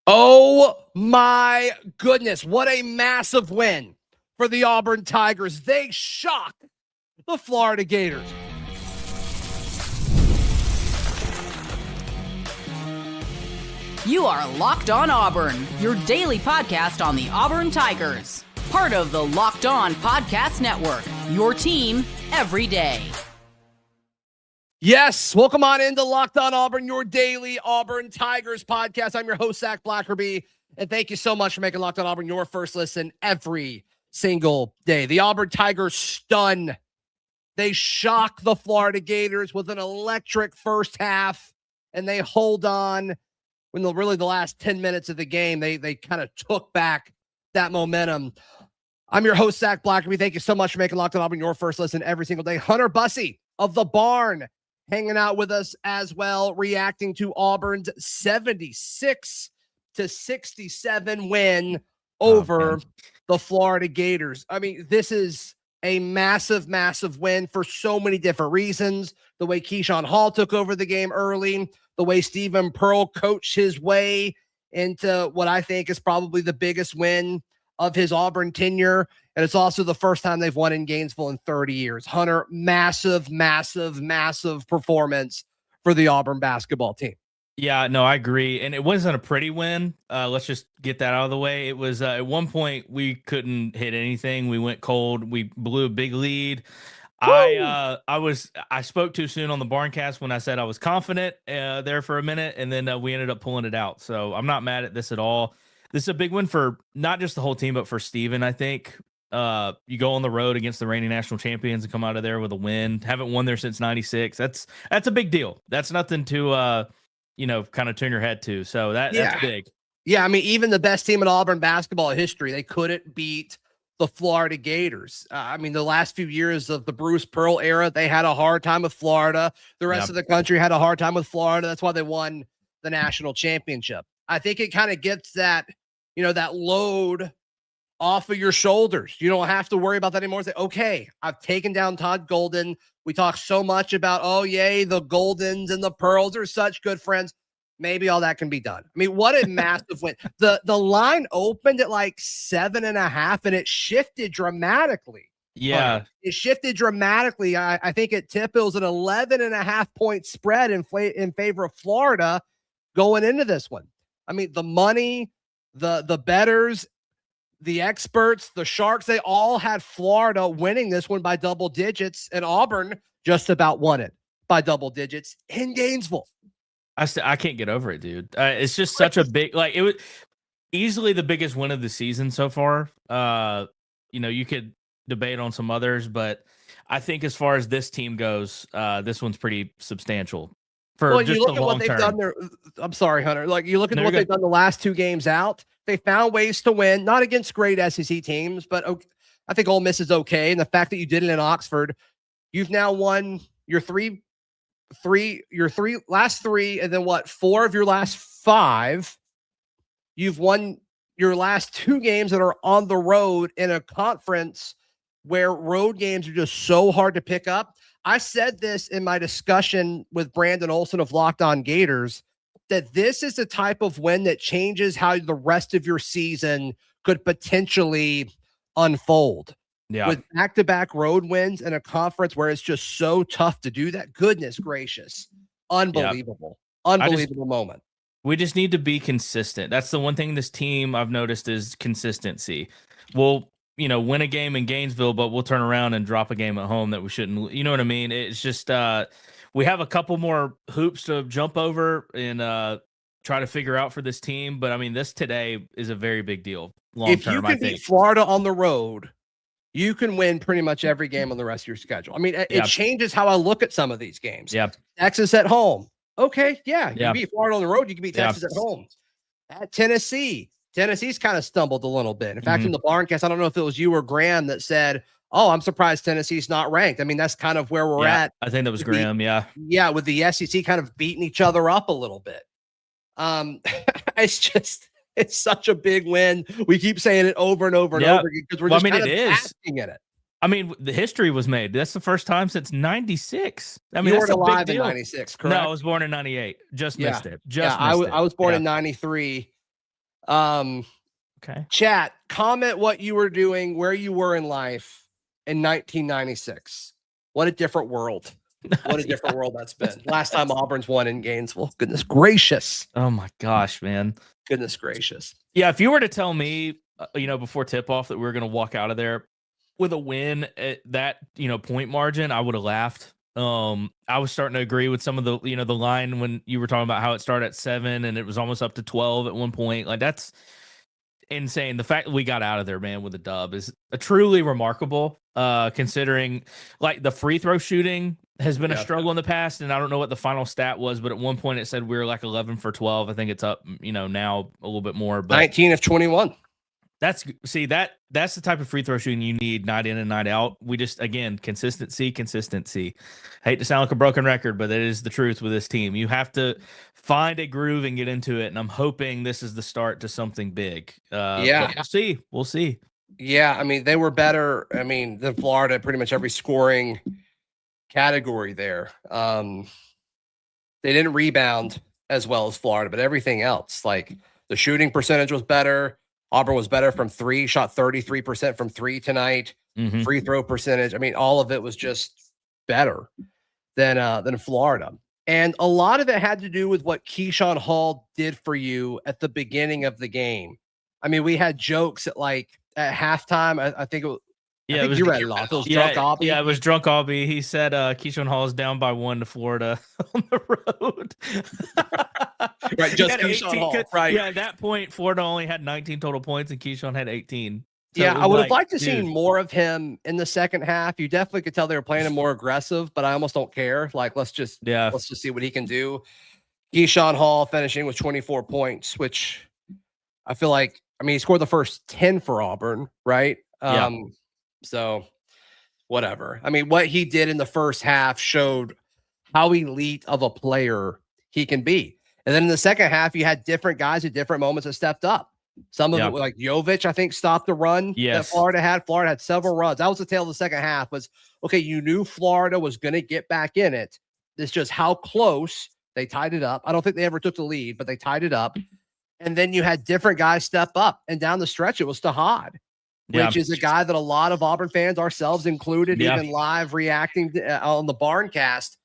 Oh my goodness, what a massive win for the Auburn Tigers. They shock the Florida Gators. You are Locked On Auburn, your daily podcast on the Auburn Tigers. Part of the Locked On Podcast Network, your team every day. Yes, welcome on into Locked On Auburn, your daily Auburn Tigers podcast. I'm your host, Zac Blackerby, and thank you so much for making Locked On Auburn your first listen every single day. The Auburn Tigers stun. They shock the Florida Gators with an electric first half, and they hold on when the last 10 minutes of the game, they kind of took back that momentum. I'm your host, Zac Blackerby. Thank you so much for making Locked On Auburn your first listen every single day. Hunter Bussey of the Barn hanging out with us as well, reacting to Auburn's 76-67 win over the Florida Gators. I mean, this is a massive, massive win for so many different reasons. The way Keyshawn Hall took over the game early, the way Stephen Pearl coached his way into what I think is probably the biggest win of his Auburn tenure. And it's also the first time they've won in Gainesville in 30 years. Hunter, massive, massive, massive performance for the Auburn basketball team. Yeah, no, I agree. And it wasn't a pretty win. Let's just get that out of the way. It was at one point we couldn't hit anything. We went cold. We blew a big lead. I spoke too soon on the Barncast when I said I was confident there for a minute, and then we ended up pulling it out. So I'm not mad at this at all. This is a big win for not just the whole team, but for Steven, I think. You go on the road against the reigning national champions and come out of there with a win. Haven't won there since 96. That's a big deal. That's nothing to kind of turn your head to. So that's big. Yeah, I mean, even the best team in Auburn basketball history, they couldn't beat the Florida Gators. I mean, the last few years of the Bruce Pearl era, they had a hard time with Florida. The rest of the country had a hard time with Florida. That's why they won the national championship. I think it kind of gets that, that load off of your shoulders. You don't have to worry about that anymore. Say, okay, I've taken down Todd Golden. We talk so much about, oh, yay, the Goldens and the Pearls are such good friends. Maybe all that can be done. I mean, what a massive win. The line opened at like 7.5, and it shifted dramatically. Yeah. It shifted dramatically. I think at tip, it was an 11.5 point spread in favor of Florida going into this one. I mean, the money, the bettors, the experts, the Sharks, they all had Florida winning this one by double digits, and Auburn just about won it by double digits in Gainesville. I can't get over it, dude. It's just such a big, it was easily the biggest win of the season so far. You could debate on some others, but I think as far as this team goes, this one's pretty substantial for just the long term. I'm sorry, Hunter. You look at what they've done the last two games out. They found ways to win, not against great SEC teams, but I think Ole Miss is okay. And the fact that you did it in Oxford, you've now won your last three, and then 4 of your last 5. You've won your last 2 games that are on the road in a conference where road games are just so hard to pick up. I said this in my discussion with Brandon Olson of Locked On Gators, that this is the type of win that changes how the rest of your season could potentially unfold. Yeah. With back-to-back road wins in a conference where it's just so tough to do that. Goodness gracious. Unbelievable. Unbelievable moment. We just need to be consistent. That's the one thing this team I've noticed is consistency. We'll, win a game in Gainesville, but we'll turn around and drop a game at home that we shouldn't. You know what I mean? It's just we have a couple more hoops to jump over and try to figure out for this team. But, I mean, this today is a very big deal long term, I think. If you can beat Florida on the road, you can win pretty much every game on the rest of your schedule. I mean, it changes how I look at some of these games. Yeah. Texas at home. Okay, you can beat Florida on the road. You can beat Texas at home. At Tennessee's kind of stumbled a little bit. In fact, in the Barncast, I don't know if it was you or Graham that said, oh, I'm surprised Tennessee's not ranked. I mean, that's kind of where we're at. I think that was Graham, Yeah, with the SEC kind of beating each other up a little bit. It's such a big win. We keep saying it over and over and over again because we're just kind of basking in it. I mean, the history was made. That's the first time since 96. I mean, you that's weren't a alive big deal. in 96, correct? No, I was born in 98. Just missed it. I was born in 93. Okay. Chat, comment what you were doing, where you were in life in 1996. What a different world. What a different world that's been. Last time Auburn's won in Gainesville. Goodness gracious. Oh my gosh, man. Goodness gracious. Yeah, if you were to tell me, before tip-off that we were going to walk out of there with a win at that, point margin, I would have laughed. I was starting to agree with some of the, the line when you were talking about how it started at 7 and it was almost up to 12 at one point. Like, that's insane. The fact that we got out of there, man, with a dub is truly remarkable, considering like the free throw shooting has been a struggle in the past. And I don't know what the final stat was, but at one point it said we were like 11 for 12. I think it's up, now a little bit more, but 19 of 21. That's the type of free throw shooting you need night in and night out. We just, again, consistency. Hate to sound like a broken record, but that is the truth with this team. You have to find a groove and get into it. And I'm hoping this is the start to something big. We'll see. Yeah. I mean, they were better. I mean, than Florida, pretty much every scoring category there. They didn't rebound as well as Florida, but everything else, like the shooting percentage was better. Auburn was better from 3, shot 33% from 3 tonight. Mm-hmm. Free throw percentage. I mean, all of it was just better than Florida. And a lot of it had to do with what Keyshawn Hall did for you at the beginning of the game. I mean, we had jokes at halftime. I think it was, yeah, you read it off. It was Drunk Aubie. Yeah, it was Drunk Aubie. He said Keyshawn Hall is down by 1 to Florida on the road. Right, just Keyshawn Hall. Right. Yeah, at that point, Florida only had 19 total points and Keyshawn had 18. So yeah, I would have liked to see more of him in the second half. You definitely could tell they were playing him more aggressive, but I almost don't care. Like, let's just see what he can do. Keyshawn Hall finishing with 24 points, which I feel like, I mean, he scored the first 10 for Auburn, right? So whatever. I mean, what he did in the first half showed how elite of a player he can be. And then in the second half, you had different guys at different moments that stepped up. Some of it, like Jovic, I think, stopped the run that Florida had. Florida had several runs. That was the tail of the second half. Was okay. You knew Florida was going to get back in it. It's just how close they tied it up. I don't think they ever took the lead, but they tied it up. And then you had different guys step up. And down the stretch, it was Tahad, which is a guy that a lot of Auburn fans, ourselves included, even live reacting on the Barncast,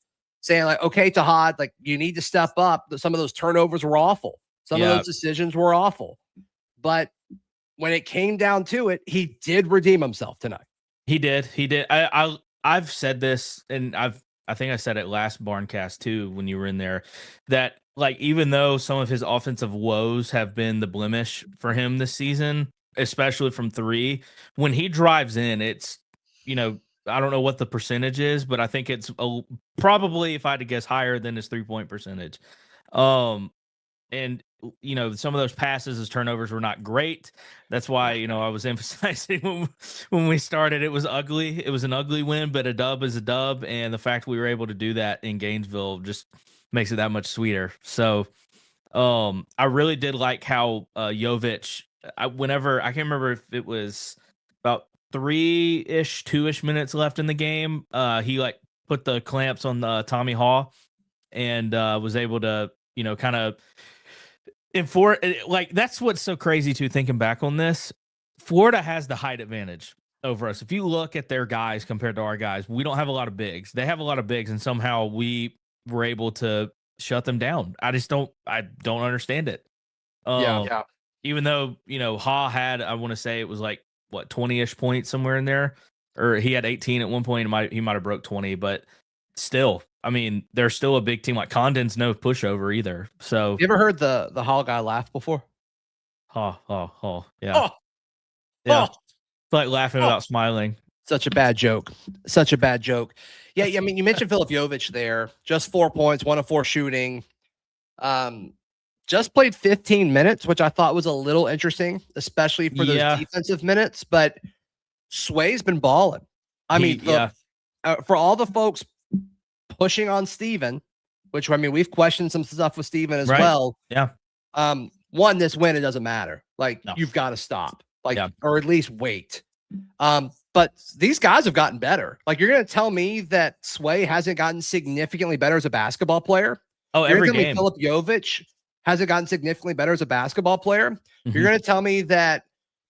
saying like, okay, Tahad, like you need to step up. Some of those turnovers were awful. Some of those decisions were awful. But when it came down to it, he did redeem himself tonight. He did. I've said this, and I think I said it last Barncast too when you were in there, that like even though some of his offensive woes have been the blemish for him this season, especially from 3, when he drives in, it's, I don't know what the percentage is, but I think it's probably, if I had to guess, higher than his 3-point percentage. And some of those passes, his turnovers were not great. That's why, I was emphasizing when we started, it was ugly. It was an ugly win, but a dub is a dub. And the fact we were able to do that in Gainesville just makes it that much sweeter. So I really did like how Jovic, I can't remember if it was about 3-ish, 2-ish minutes left in the game. He like put the clamps on the Tommy Haw and was able to, kind of, and that's what's so crazy too, thinking back on this. Florida has the height advantage over us. If you look at their guys compared to our guys, we don't have a lot of bigs. They have a lot of bigs, and somehow we were able to shut them down. I don't understand it. Even though, Ha had, I want to say it was like, 20-ish points somewhere in there, or he had 18 at one point. He might have broke 20, but still, I mean, they're still a big team. Like Condon's no pushover either. So you ever heard the Hall guy laugh before? Yeah. Yeah. It's like laughing without smiling. Such a bad joke. Yeah. I mean, you mentioned Filip Jovic there, just 4 points, 1 of 4 shooting. Just played 15 minutes, which I thought was a little interesting, especially for those defensive minutes. But Sway's been balling. I mean, for all the folks pushing on Steven, which, I mean, we've questioned some stuff with Steven as well. Yeah. One, this win, it doesn't matter. Like, you've got to stop, or at least wait. But these guys have gotten better. Like, you're going to tell me that Sway hasn't gotten significantly better as a basketball player? Oh, every game. Filip Jovic hasn't gotten significantly better as a basketball player. Mm-hmm. You're going to tell me that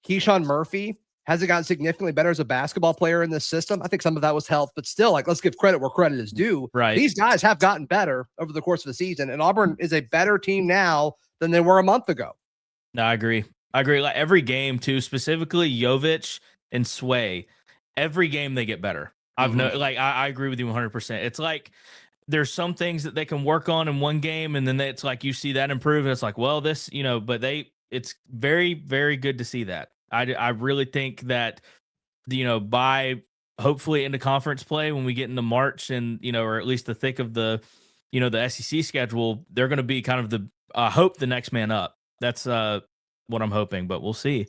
Keyshawn Murphy hasn't gotten significantly better as a basketball player in this system? I think some of that was health, but still, like, let's give credit where credit is due. Right. These guys have gotten better over the course of the season, and Auburn is a better team now than they were a month ago. No, I agree. Like every game too, specifically Jovic and Sway, every game they get better. I agree with you 100%. It's like there's some things that they can work on in one game, and then it's like you see that improve, and it's like, well, this, but it's very, very good to see that. I really think that, by hopefully into conference play when we get into March and, or at least the thick of the, the SEC schedule, they're going to be kind of the next man up. That's what I'm hoping, but we'll see.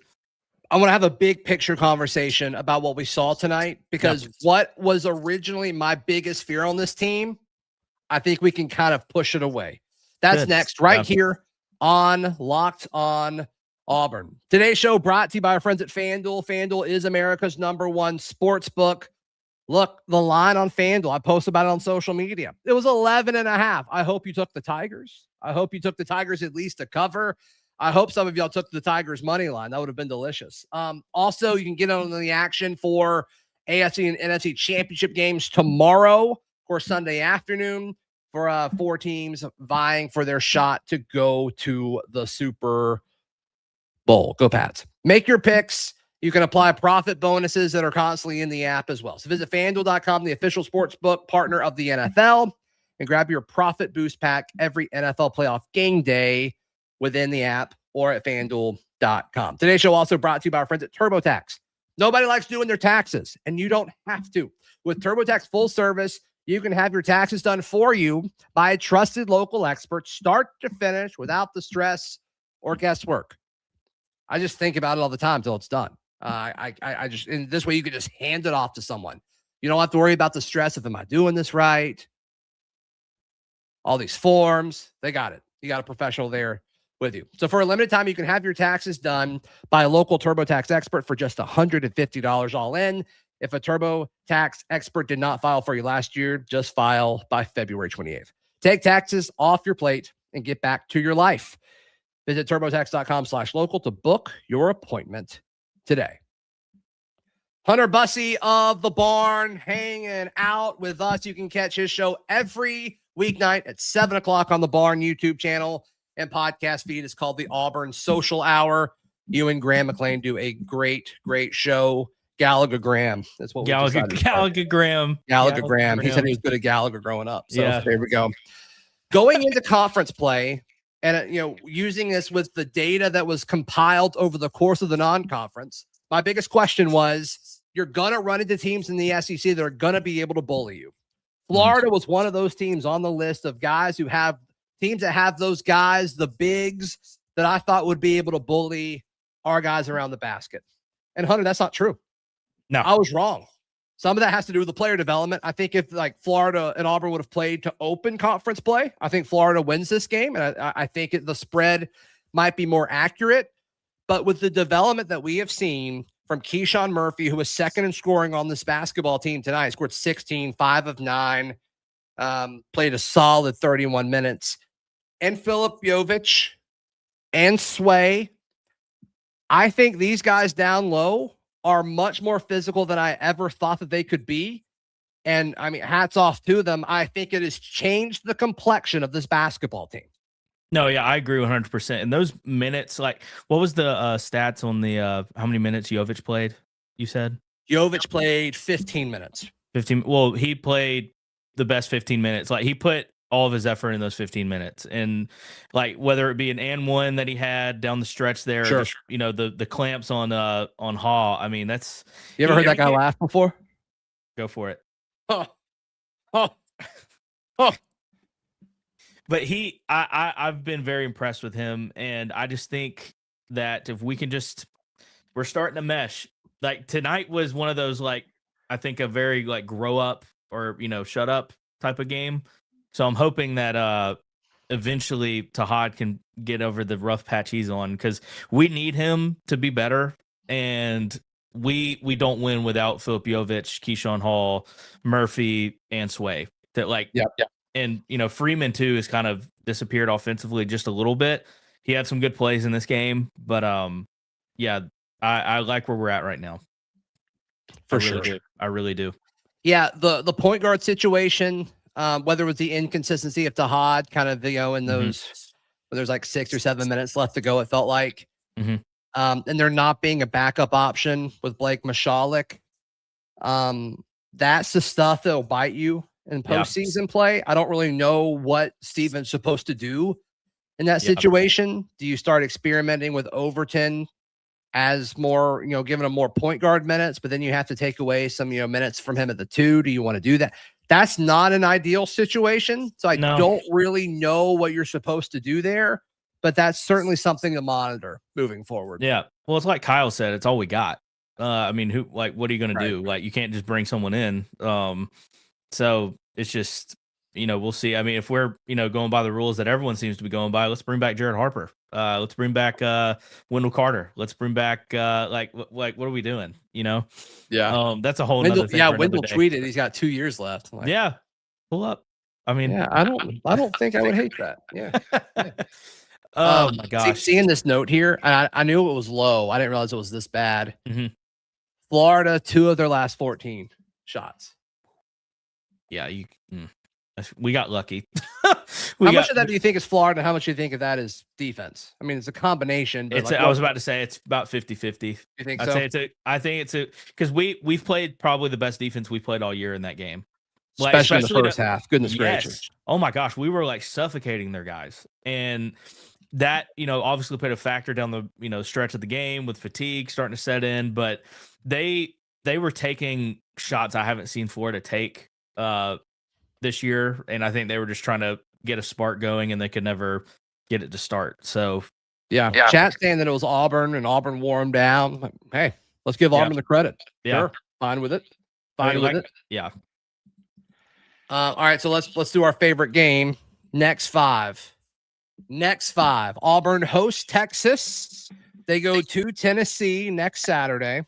I want to have a big picture conversation about what we saw tonight, because what was originally my biggest fear on this team, I think we can kind of push it away. That's next right here on Locked On Auburn. Today's show brought to you by our friends at FanDuel. FanDuel is America's #1 sports book. Look, the line on FanDuel, I posted about it on social media. It was 11.5. I hope you took the Tigers. I hope you took the Tigers at least to cover. I hope some of y'all took the Tigers money line. That would have been delicious. Also, you can get on the action for AFC and NFC championship games tomorrow, or Sunday afternoon, for 4 teams vying for their shot to go to the Super Bowl. Go Pats. Make your picks. You can apply profit bonuses that are constantly in the app as well. So visit FanDuel.com, the official sportsbook partner of the NFL, and grab your profit boost pack every NFL playoff game day within the app or at FanDuel.com. Today's show also brought to you by our friends at TurboTax. Nobody likes doing their taxes, and you don't have to. With TurboTax full service, you can have your taxes done for you by a trusted local expert, start to finish, without the stress or guesswork. I just think about it all the time till it's done. I just, in this way, you can just hand it off to someone. You don't have to worry about the stress of, am I doing this right? All these forms, they got it. You got a professional there with you. So for a limited time, you can have your taxes done by a local TurboTax expert for just $150 all in. If a TurboTax expert did not file for you last year, just file by February 28th. Take taxes off your plate and get back to your life. Visit TurboTax.com/local to book your appointment today. Hunter Bussey of The Barn hanging out with us. You can catch his show every weeknight at 7 o'clock on The Barn YouTube channel and podcast feed. It's called the Auburn Social Hour. You and Graham McLean do a great, great show. Gallagher Graham. That's what we decided. Gallagher Graham. He said he was good at Gallagher growing up. So there we go. Going into conference play, and using this with the data that was compiled over the course of the non-conference, my biggest question was, you're going to run into teams in the SEC that are going to be able to bully you. Florida was one of those teams on the list of guys who have teams that have those guys, the bigs, that I thought would be able to bully our guys around the basket. And Hunter, that's not true. No, I was wrong. Some of that has to do with the player development. I think if Florida and Auburn would have played to open conference play, I think Florida wins this game. And I think the spread might be more accurate. But with the development that we have seen from Keyshawn Murphy, who was second in scoring on this basketball team tonight, scored 16, 5 of 9, played a solid 31 minutes. And Philip Jovic and Sway, I think these guys down low are much more physical than I ever thought that they could be. And I mean, hats off to them. I think it has changed the complexion of this basketball team. No, yeah, I agree 100%. And those minutes, what was the stats on the how many minutes Jovic played? You said Jovic played 15 minutes. 15. Well, he played the best 15 minutes. He put all of his effort in those 15 minutes, and whether it be an and one that he had down the stretch there, sure. The clamps on Hall. I mean, that's, you ever heard that guy laugh before? Go for it. Oh. But I've been very impressed with him, and I just think that if we can we're starting to mesh. Tonight was one of those, I think a very grow up or shut up type of game. So I'm hoping that eventually Tahad can get over the rough patch he's on, because we need him to be better, and we don't win without Philip Jovic, Keyshawn Hall, Murphy, and Sway. That And, Freeman too has kind of disappeared offensively just a little bit. He had some good plays in this game, but yeah, I like where we're at right now. For sure. I really do. Yeah, the point guard situation, whether it was the inconsistency of Tahad kind of, in those when there's like 6 or 7 minutes left to go, it felt like. And there not being a backup option with Blake Mashalik. That's the stuff that'll bite you in postseason play. I don't really know what Steven's supposed to do in that situation. Do you start experimenting with Overton as more, giving him more point guard minutes, but then you have to take away some, minutes from him at the 2? Do you want to do that? That's not an ideal situation. So I don't really know what you're supposed to do there, but that's certainly something to monitor moving forward. Yeah. Well, it's like Kyle said, it's all we got. What are you going to do? Like, you can't just bring someone in. So it's just, we'll see. I mean, if we're, going by the rules that everyone seems to be going by, let's bring back Jared Harper. Let's bring back Wendell Carter. Let's bring back what are we doing? Yeah. That's a whole nother thing. Yeah, Wendell tweeted he's got 2 years left. Like, yeah, pull up. I mean, yeah, I don't think I would hate that. Yeah. Oh my gosh. Seeing this note here, I knew it was low. I didn't realize it was this bad. Florida, 2 of their last 14 shots. Yeah, we got lucky. How much of that do you think is Florida? And how much do you think of that is defense? I mean, it's a combination. But I was about to say it's about 50-50. You think so? I think it's because we've played probably the best defense we've played all year in that game. Especially in the first half. Goodness gracious. Oh my gosh, we were like suffocating their guys. And that, obviously played a factor down the, stretch of the game with fatigue starting to set in, but they were taking shots I haven't seen Florida take this year, and I think they were just trying to get a spark going, and they could never get it to start. So, yeah. Chat saying that it was Auburn, and Auburn wore them down. Like, hey, let's give Auburn the credit. Yeah, sure. Fine with it. Fine with it. Yeah. All right, so let's do our favorite game. Next five. Auburn hosts Texas. They go to Tennessee next Saturday.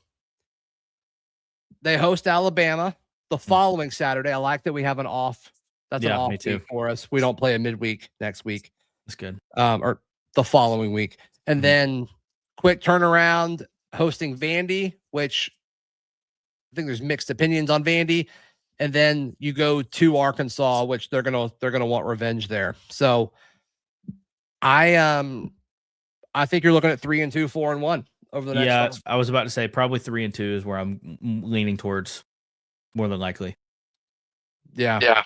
They host Alabama the following Saturday. I like that we have an off. That's an off week for us. We don't play a midweek next week. That's good. Or the following week. And then quick turnaround hosting Vandy, which I think there's mixed opinions on Vandy. And then you go to Arkansas, which they're gonna want revenge there. So I think you're looking at 3-2, 4-1 over the next. Yeah, I was about to say probably 3-2 is where I'm leaning towards, more than likely. Yeah.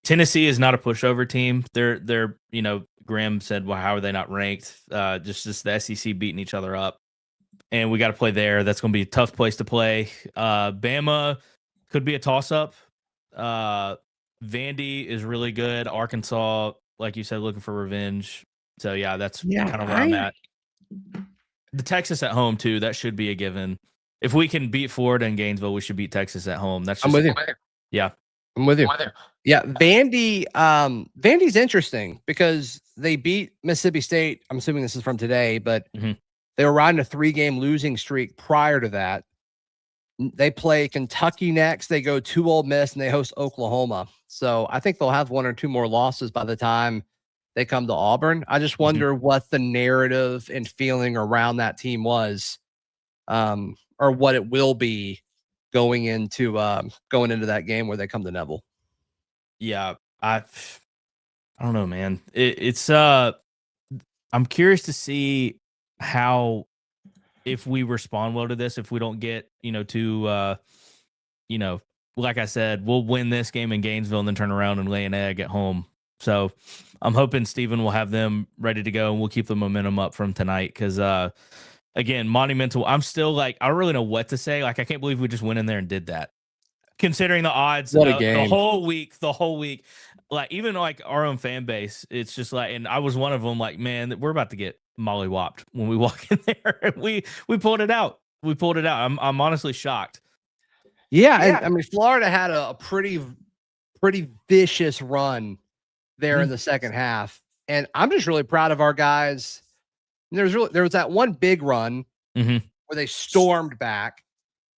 Tennessee is not a pushover team. They're Graham said, well, how are they not ranked? Just the SEC beating each other up. And we got to play there. That's going to be a tough place to play. Bama could be a toss-up. Vandy is really good. Arkansas, like you said, looking for revenge. So, yeah, that's kind of where I'm at. The Texas at home, too, that should be a given. If we can beat Florida and Gainesville, we should beat Texas at home. I'm with you. Yeah. I'm with you. Yeah, Vandy's interesting because they beat Mississippi State. I'm assuming this is from today, but they were riding a 3-game losing streak prior to that. They play Kentucky next. They go to Ole Miss and they host Oklahoma. So I think they'll have 1 or 2 more losses by the time they come to Auburn. I just wonder what the narrative and feeling around that team was, or what it will be going into that game where they come to Neville. Yeah, I don't know, man. I'm curious to see how, if we respond well to this, if we don't get, like I said, we'll win this game in Gainesville and then turn around and lay an egg at home. So I'm hoping Steven will have them ready to go and we'll keep the momentum up from tonight. Cause again, monumental. I'm still like, I don't really know what to say. Like, I can't believe we just went in there and did that. Considering the odds, what a game. the whole week, like even like our own fan base, it's just like, and I was one of them. Like, man, we're about to get mollywopped when we walk in there. We pulled it out. I'm honestly shocked. Yeah, and I mean, Florida had a pretty vicious run there in the second half, and I'm just really proud of our guys. And there was that one big run where they stormed back.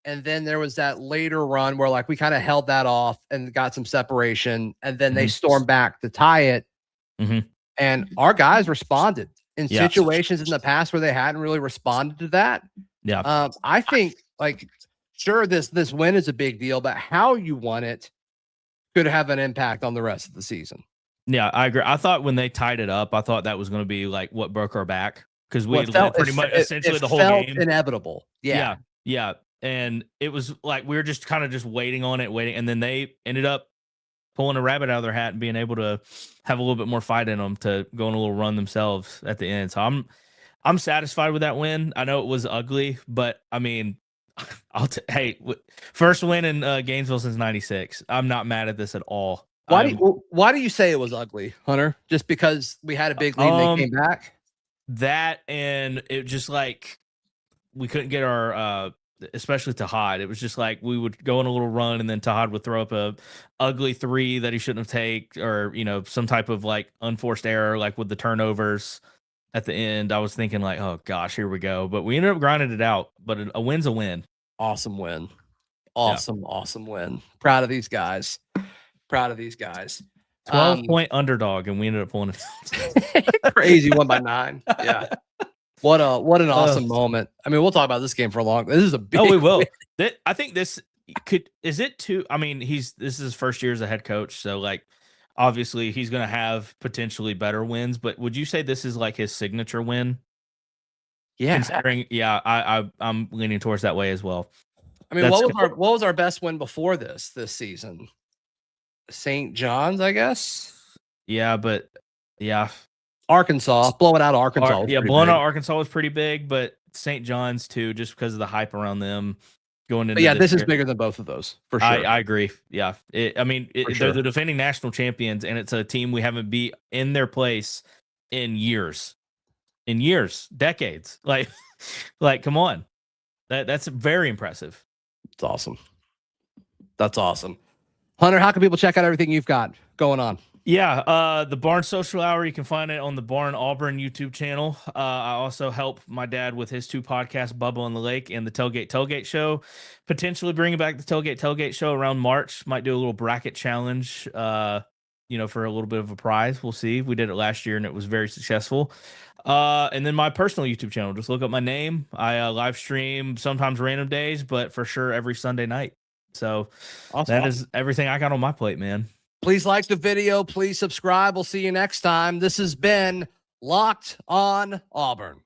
And then there was that later run where like we kind of held that off and got some separation, and then they stormed back to tie it. And our guys responded in situations in the past where they hadn't really responded to that. I think like, sure, this win is a big deal, but how you won it could have an impact on the rest of the season. Yeah, I agree. I thought when they tied it up, I thought that was going to be like what broke our back, because we had led pretty much essentially the whole game. Inevitable. Yeah. And it was like we were just kind of just waiting, and then they ended up pulling a rabbit out of their hat and being able to have a little bit more fight in them to go on a little run themselves at the end. So I'm satisfied with that win. I know it was ugly, but I mean, first win in Gainesville since '96. I'm not mad at this at all. Why do you say it was ugly, Hunter? Just because we had a big lead and they came back? That, and it just like we couldn't get our especially Tahad. It was just like we would go on a little run and then Tahad would throw up a ugly three that he shouldn't have taken, or some type of like unforced error, like with the turnovers at the end. I was thinking like, oh gosh, here we go. But we ended up grinding it out. But a win's a win. Awesome win. Awesome win. Proud of these guys. 12-point underdog, and we ended up pulling it. Crazy 1-9. Yeah. What an awesome moment. I mean, we'll talk about this game for a long. This is a big. Oh, we will. I think this is it too. I mean, this is his first year as a head coach, so like obviously he's going to have potentially better wins. But would you say this is like his signature win? Yeah. Considering, I'm leaning towards that way as well. I mean, what was our best win before this season? St. John's, I guess. Yeah, but Arkansas, blowing out Arkansas. Blowing out Arkansas was pretty big, but St. John's too, just because of the hype around them going into. This is bigger than both of those for sure. I agree. Yeah, they're the defending national champions, and it's a team we haven't beat in their place in years, decades. Like, come on, that's very impressive. It's awesome. That's awesome. Hunter, how can people check out everything you've got going on? Yeah, the Barn Social Hour, you can find it on the Barn Auburn YouTube channel. I also help my dad with his 2 podcasts, Bubba on the Lake and the Tailgate Show. Potentially bringing back the Tailgate Show around March. Might do a little bracket challenge, for a little bit of a prize. We'll see. We did it last year and it was very successful. And then my personal YouTube channel, just look up my name. I live stream sometimes random days, but for sure every Sunday night. So that is everything I got on my plate, man. Please like the video. Please subscribe. We'll see you next time. This has been Locked On Auburn.